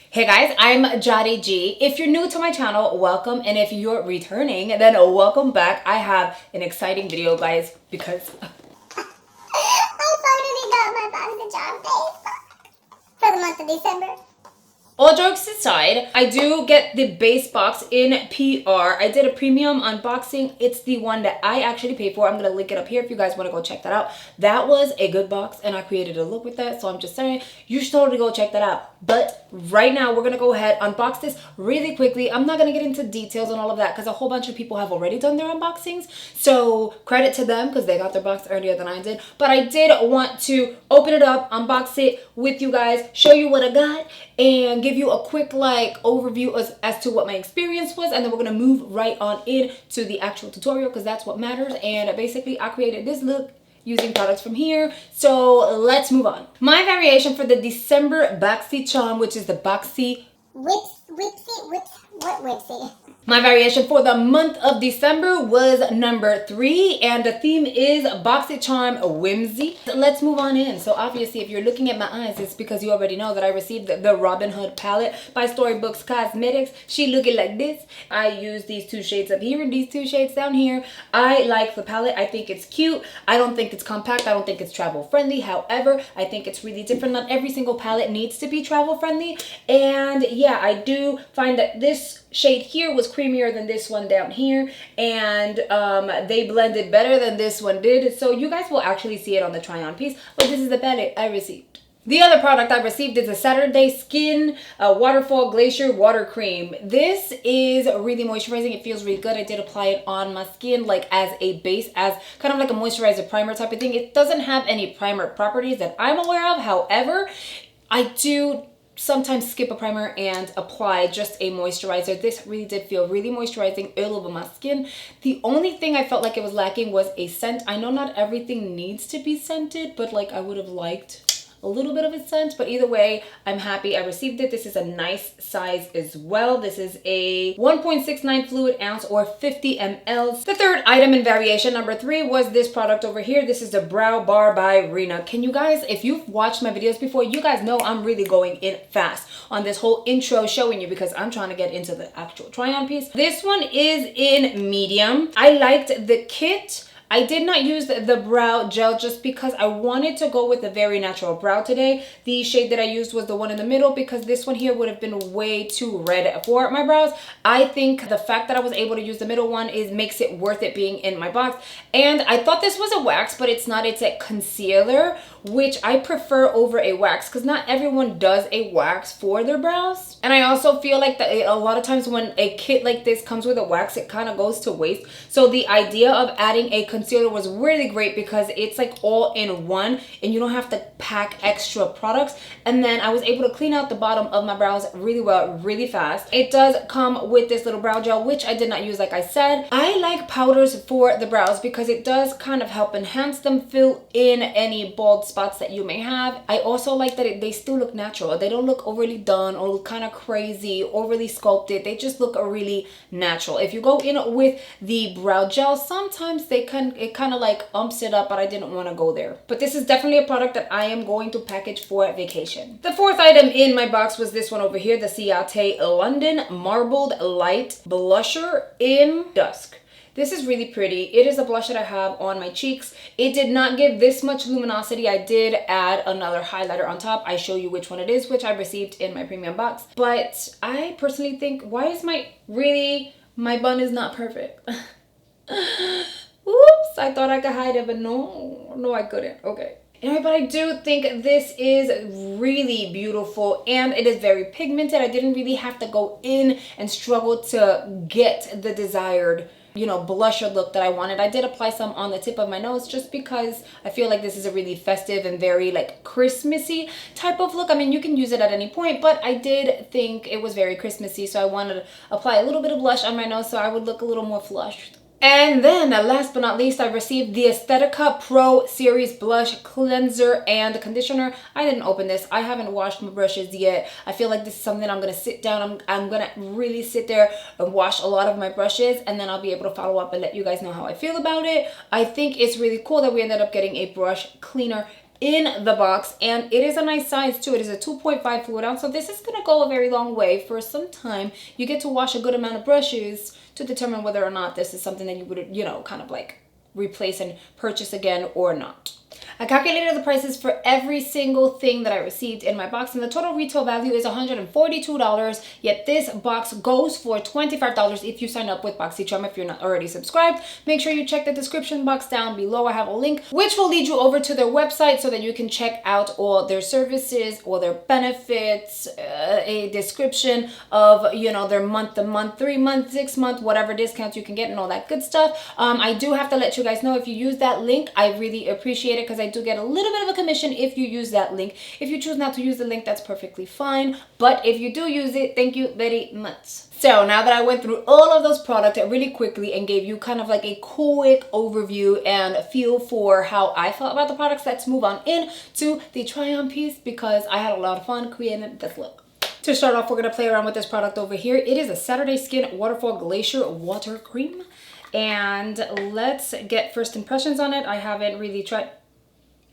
Hey guys, I'm Yari G. If you're new to my channel, welcome, and if you're returning, then welcome back. I have an exciting video, guys, because I finally got my Boxycharm face for the month of December. all jokes aside, I do get the base box in PR. I did a premium unboxing. It's the one that I actually paid for. I'm going to link it up here if you guys want to go check that out. That was a good box, and I created a look with that, so I'm just saying, you should totally go check that out. But right now, we're going to go ahead, unbox this really quickly. I'm not going to get into details and all of that because a whole bunch of people have already done their unboxings. So credit to them because they got their box earlier than I did. But I did want to open it up, unbox it with you guys, show you what I got, and give you a quick overview as to what my experience was, and then we're gonna move right on in to the actual tutorial because that's what matters. And basically I created this look using products from here, so let's move on. My variation for the December Boxycharm, which is the Boxy Whipsy. My variation for the month of December was number 3, and the theme is Boxycharm Whimsy. Let's move on in. So obviously, if you're looking at my eyes, it's because you already know that I received the Robin Hood palette by Storybooks Cosmetics. She looking like this. I use these 2 shades up here and these 2 shades down here. I like the palette. I think it's cute. I don't think it's compact. I don't think it's travel friendly. However, I think it's really different. Not every single palette needs to be travel friendly. And yeah, I do find that this shade here was creamier than this one down here, and they blended better than this one did, so you guys will actually see it on the try on piece. But this is the palette I received. The other product I received is a Saturday Skin Waterfall Glacier Water Cream. This is really moisturizing. It feels really good. I did apply it on my skin like as a base, as kind of like a moisturizer primer type of thing. It doesn't have any primer properties that I'm aware of. However, I do sometimes skip a primer and apply just a moisturizer. This really did feel really moisturizing all over my skin. The only thing I felt like it was lacking was a scent. I know not everything needs to be scented, but like I would have liked a little bit of a scent. But either way, I'm happy I received it. This is a nice size as well. This is a 1.69 fluid ounce or 50 ml. The third item in variation number 3 was this product over here. This is the Brow Bar by Rena. Can you guys, if you've watched my videos before, you guys know I'm really going in fast on this whole intro showing you because I'm trying to get into the actual try on piece. This one is in medium. I liked the kit. I did not use the brow gel just because I wanted to go with a very natural brow today. The shade that I used was the one in the middle because this one here would have been way too red for my brows. I think the fact that I was able to use the middle one makes it worth it being in my box. And I thought this was a wax, but it's not. It's a concealer, which I prefer over a wax because not everyone does a wax for their brows. And I also feel like that a lot of times when a kit like this comes with a wax, it kind of goes to waste. So the idea of adding a concealer was really great because it's like all in one and you don't have to pack extra products. And then I was able to clean out the bottom of my brows really well, really fast. It does come with this little brow gel, which I did not use, like I said. I like powders for the brows because it does kind of help enhance them, fill in any bald spots that you may have. I also like that they still look natural. They don't look overly done or look kind of crazy, overly sculpted. They just look really natural. If you go in with the brow gel, sometimes it kind of like umps it up, but I didn't want to go there. But this is definitely a product that I am going to package for vacation. The fourth item in my box was this one over here, the Ciate London Marbled Light Blusher in Dusk. This is really pretty. It is a blush that I have on my cheeks. It did not give this much luminosity. I did add another highlighter on top. I show you which one it is, which I received in my premium box. But I personally think, why is my bun is not perfect. Oops, I thought I could hide it, but no, I couldn't. Okay. Anyway, but I do think this is really beautiful and it is very pigmented. I didn't really have to go in and struggle to get the desired, blusher look that I wanted. I did apply some on the tip of my nose just because I feel like this is a really festive and very like Christmassy type of look. I mean, you can use it at any point, but I did think it was very Christmassy, so I wanted to apply a little bit of blush on my nose so I would look a little more flushed. And then last but not least, I received the Aesthetica Pro Series Blush Cleanser and Conditioner. I didn't open this. I haven't washed my brushes yet. I feel like this is something I'm going to sit down. I'm going to really sit there and wash a lot of my brushes, and then I'll be able to follow up and let you guys know how I feel about it. I think it's really cool that we ended up getting a brush cleaner in the box, and it is a nice size too. It is a 2.5 fluid ounce, so this is going to go a very long way. For some time, you get to wash a good amount of brushes to determine whether or not this is something that you would, you know, kind of like replace and purchase again or not. I calculated the prices for every single thing that I received in my box, and the total retail value is $142, yet this box goes for $25 if you sign up with Boxycharm. If you're not already subscribed, make sure you check the description box down below. I have a link which will lead you over to their website so that you can check out all their services, all their benefits, a description of, you know, their month-to-month, 3-month, 6-month, whatever discounts you can get and all that good stuff. I do have to let you guys know, if you use that link, I really appreciate it, because I do get a little bit of a commission if you use that link. If you choose not to use the link, that's perfectly fine, but if you do use it, thank you very much. So now that I went through all of those products really quickly and gave you kind of like a quick overview and feel for how I felt about the products, let's move on in to the try on piece, because I had a lot of fun creating this look. To start off, we're going to play around with this product over here. It is a Saturday Skin Waterfall Glacier Water Cream, and let's get first impressions on it. I haven't really tried.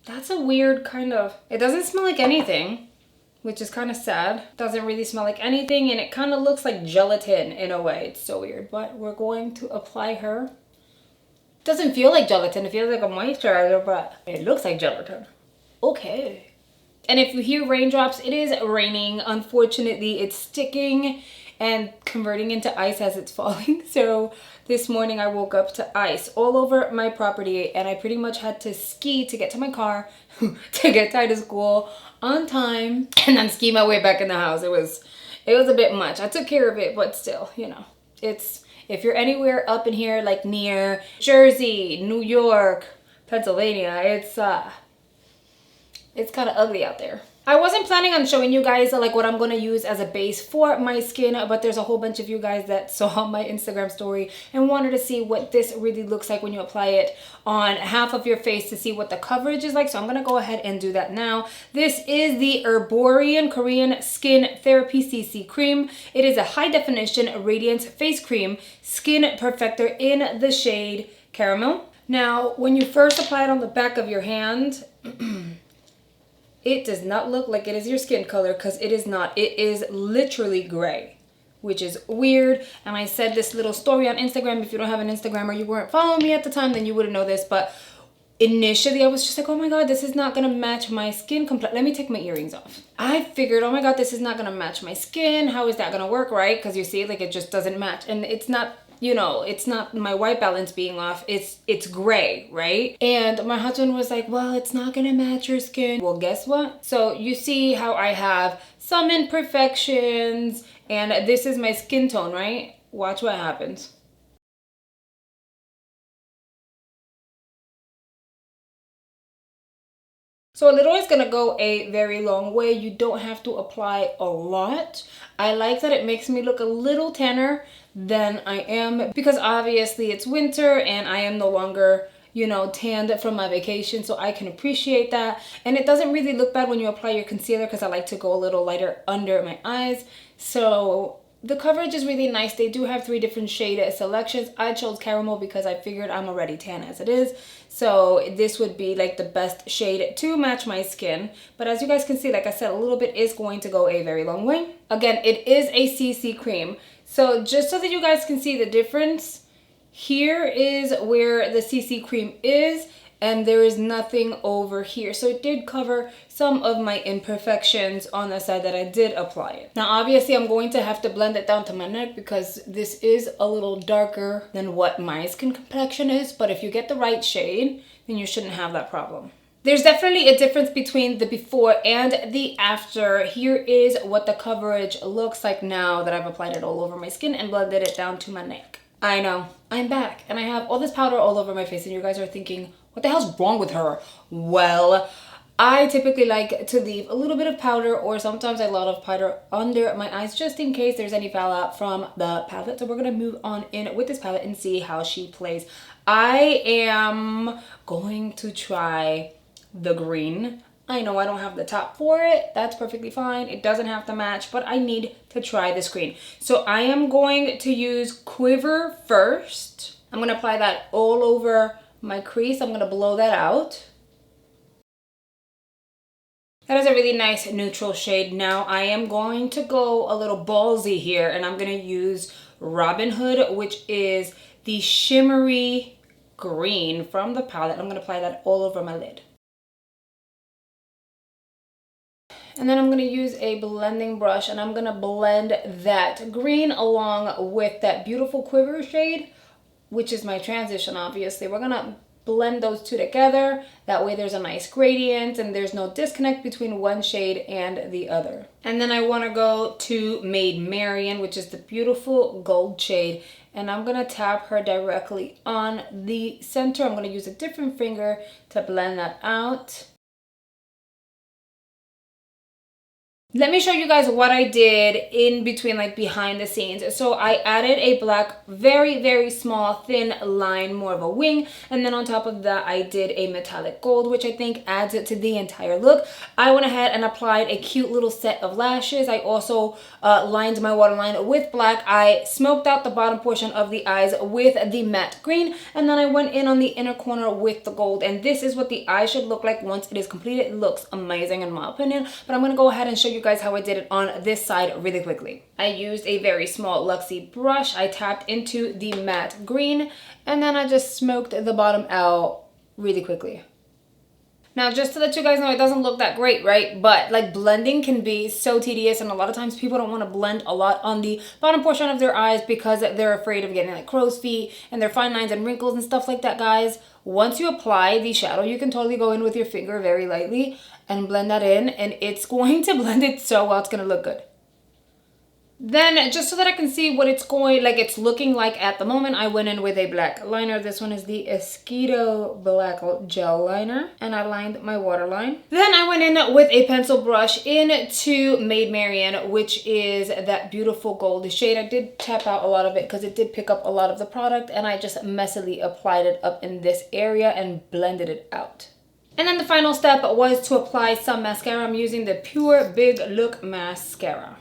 That's a weird kind of, it doesn't smell like anything, which is kind of sad. Doesn't really smell like anything, and it kind of looks like gelatin in a way. It's so weird, but we're going to apply her. Doesn't feel like gelatin, it feels like a moisturizer, but it looks like gelatin. Okay. And if you hear raindrops, it is raining. Unfortunately, it's sticking and converting into ice as it's falling. So this morning I woke up to ice all over my property, and I pretty much had to ski to get to my car to get tied to school on time, and then ski my way back in the house. It was a bit much. I took care of it, but still, you know, it's, if you're anywhere up in here, like near Jersey, New York, Pennsylvania, it's kind of ugly out there. I wasn't planning on showing you guys like what I'm going to use as a base for my skin, but there's a whole bunch of you guys that saw my Instagram story and wanted to see what this really looks like when you apply it on half of your face to see what the coverage is like. So I'm going to go ahead and do that now. This is the Herborian Korean Skin Therapy CC Cream. It is a high definition radiance face cream, skin perfector in the shade Caramel. Now, when you first apply it on the back of your hand, it does not look like it is your skin color, because it is not. It is literally gray, which is weird. And I said this little story on Instagram. If you don't have an Instagram or you weren't following me at the time, then you wouldn't know this. But initially I was just like, oh my God, this is not going to match my skin completely. Let me take my earrings off. I figured, oh my God, this is not going to match my skin. How is that going to work, right? Because you see, like, it just doesn't match. And it's not, you know, it's not my white balance being off, it's gray, right? And my husband was like, well, it's not gonna match your skin. Well, guess what? So you see how I have some imperfections, and this is my skin tone, right? Watch what happens. So a little is gonna go a very long way. You don't have to apply a lot. I like that it makes me look a little tanner than I am, because obviously it's winter and I am no longer, you know, tanned from my vacation, so I can appreciate that. And it doesn't really look bad when you apply your concealer, because I like to go a little lighter under my eyes. So the coverage is really nice. They do have 3 different shade selections. I chose Caramel because I figured I'm already tan as it is. So this would be like the best shade to match my skin. But as you guys can see, like I said, a little bit is going to go a very long way. Again, it is a CC cream. So just so that you guys can see the difference, here is where the CC cream is, and there is nothing over here. So it did cover some of my imperfections on the side that I did apply it. Now, obviously, I'm going to have to blend it down to my neck, because this is a little darker than what my skin complexion is. But if you get the right shade, then you shouldn't have that problem. There's definitely a difference between the before and the after. Here is what the coverage looks like now that I've applied it all over my skin and blended it down to my neck. I know, I'm back, and I have all this powder all over my face, and you guys are thinking, what the hell's wrong with her? Well, I typically like to leave a little bit of powder, or sometimes a lot of powder under my eyes, just in case there's any fallout from the palette. So we're gonna move on in with this palette and see how she plays. I am going to try the green. I know I don't have the top for it. That's perfectly fine. It doesn't have to match, but I need to try this green. So I am going to use Quiver first. I'm gonna apply that all over my crease. I'm gonna blow that out. That is a really nice neutral shade. Now I am going to go a little ballsy here, and I'm going to use Robin Hood, which is the shimmery green from the palette. I'm going to apply that all over my lid. And then I'm going to use a blending brush, and I'm going to blend that green along with that beautiful quiver shade, which is my transition, obviously. We're going to blend those two together. That way there's a nice gradient and there's no disconnect between one shade and the other. And then I want to go to Maid Marian, which is the beautiful gold shade. And I'm going to tap her directly on the center. I'm going to use a different finger to blend that out. Let me show you guys what I did in between, like behind the scenes. So I added a black, very, very small, thin line, more of a wing. And then on top of that, I did a metallic gold, which I think adds it to the entire look. I went ahead and applied a cute little set of lashes. I also lined my waterline with black. I smoked out the bottom portion of the eyes with the matte green. And then I went in on the inner corner with the gold. And this is what the eye should look like once it is completed. It looks amazing in my opinion. But I'm going to go ahead and show you guys how I did it on this side really quickly. I used a very small Luxie brush. I tapped into the matte green, and then I just smoked the bottom out really quickly. Now, just to let you guys know, it doesn't look that great, right? But like blending can be so tedious, and a lot of times people don't want to blend a lot on the bottom portion of their eyes because they're afraid of getting like crow's feet and their fine lines and wrinkles and stuff like that, guys. Once you apply the shadow, you can totally go in with your finger very lightly and blend that in, and it's going to blend it so well. It's going to look good. Then, just so that I can see what it's looking like at the moment, I went in with a black liner. This one is the Aesthetica Black Gel Liner, and I lined my waterline. Then I went in with a pencil brush into Maid Marian, which is that beautiful gold shade. I did tap out a lot of it because it did pick up a lot of the product, and I just messily applied it up in this area and blended it out. And then the final step was to apply some mascara. I'm using the Pure Big Look Mascara.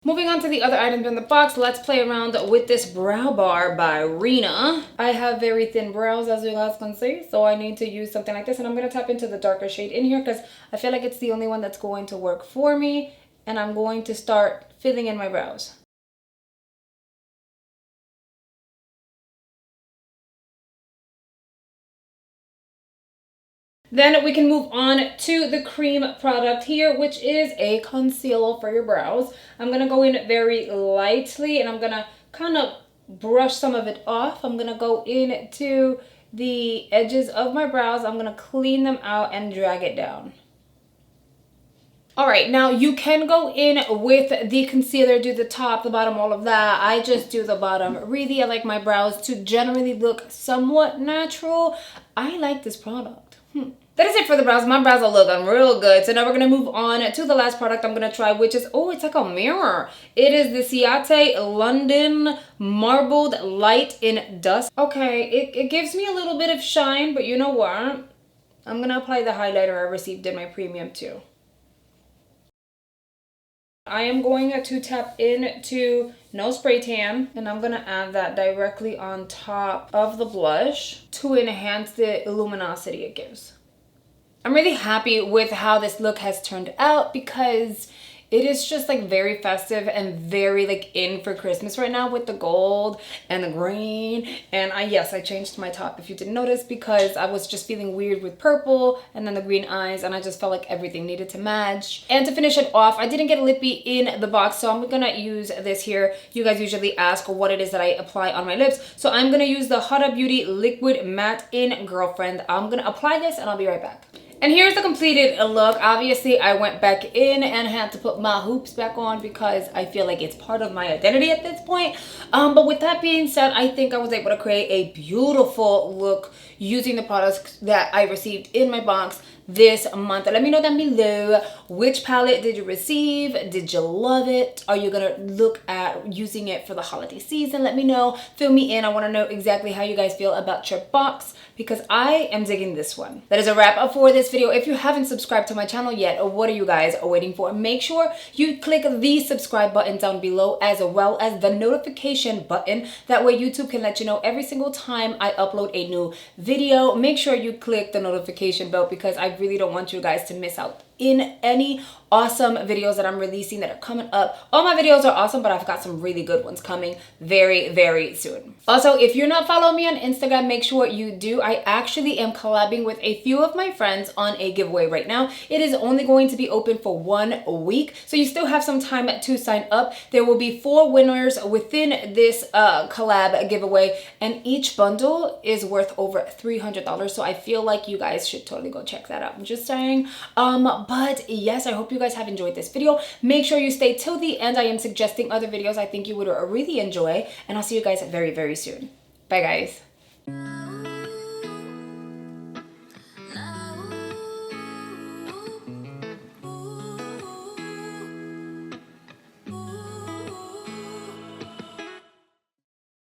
Moving on to the other items in the box, let's play around with this brow bar by Rena. I have very thin brows, as you guys can see, so I need to use something like this. And I'm going to tap into the darker shade in here because I feel like it's the only one that's going to work for me. And I'm going to start filling in my brows. Then we can move on to the cream product here, which is a concealer for your brows. I'm going to go in very lightly, and I'm going to kind of brush some of it off. I'm going to go into the edges of my brows. I'm going to clean them out and drag it down. All right, now you can go in with the concealer, do the top, the bottom, all of that. I just do the bottom. Really, I like my brows to generally look somewhat natural. I like this product. That is it for the brows. My brows are looking real good. So now we're going to move on to the last product I'm going to try, which is, oh, it's like a mirror. It is the Ciate London Marbled Light in Dusk. Okay, it gives me a little bit of shine, but you know what? I'm going to apply the highlighter I received in my premium too. I am going to tap into No Spray Tan, and I'm going to add that directly on top of the blush to enhance the luminosity it gives. I'm really happy with how this look has turned out because it is just like very festive and very like in for Christmas right now with the gold and the green. And yes, I changed my top if you didn't notice because I was just feeling weird with purple and then the green eyes, and I just felt like everything needed to match. And to finish it off, I didn't get a lippy in the box, so I'm gonna use this here. You guys usually ask what it is that I apply on my lips, so I'm gonna use the Huda Beauty Liquid Matte in Girlfriend. I'm gonna apply this and I'll be right back. And here's the completed look. Obviously, I went back in and had to put my hoops back on because I feel like it's part of my identity at this point. But with that being said, I think I was able to create a beautiful look using the products that I received in my box this month. Let me know down below, which palette did you receive? Did you love it? Are you gonna look at using it for the holiday season? Let me know. Fill me in. I want to know exactly how you guys feel about your box because I am digging this one. That is a wrap up for this video. If you haven't subscribed to my channel yet, what are you guys waiting for? Make sure you click the subscribe button down below as well as the notification button. That way YouTube can let you know every single time I upload a new video. Make sure you click the notification bell because I I really don't want you guys to miss out in any awesome videos that I'm releasing that are coming up. All my videos are awesome, but I've got some really good ones coming very, very soon. Also, if you're not following me on Instagram, make sure you do. I actually am collabing with a few of my friends on a giveaway right now. It is only going to be open for 1 week, so you still have some time to sign up. There will be 4 winners within this collab giveaway, and each bundle is worth over $300. So I feel like you guys should totally go check that out. I'm just saying. But yes, I hope you guys have enjoyed this video. Make sure you stay till the end. I am suggesting other videos I think you would really enjoy, and I'll see you guys very, very soon. Bye, guys.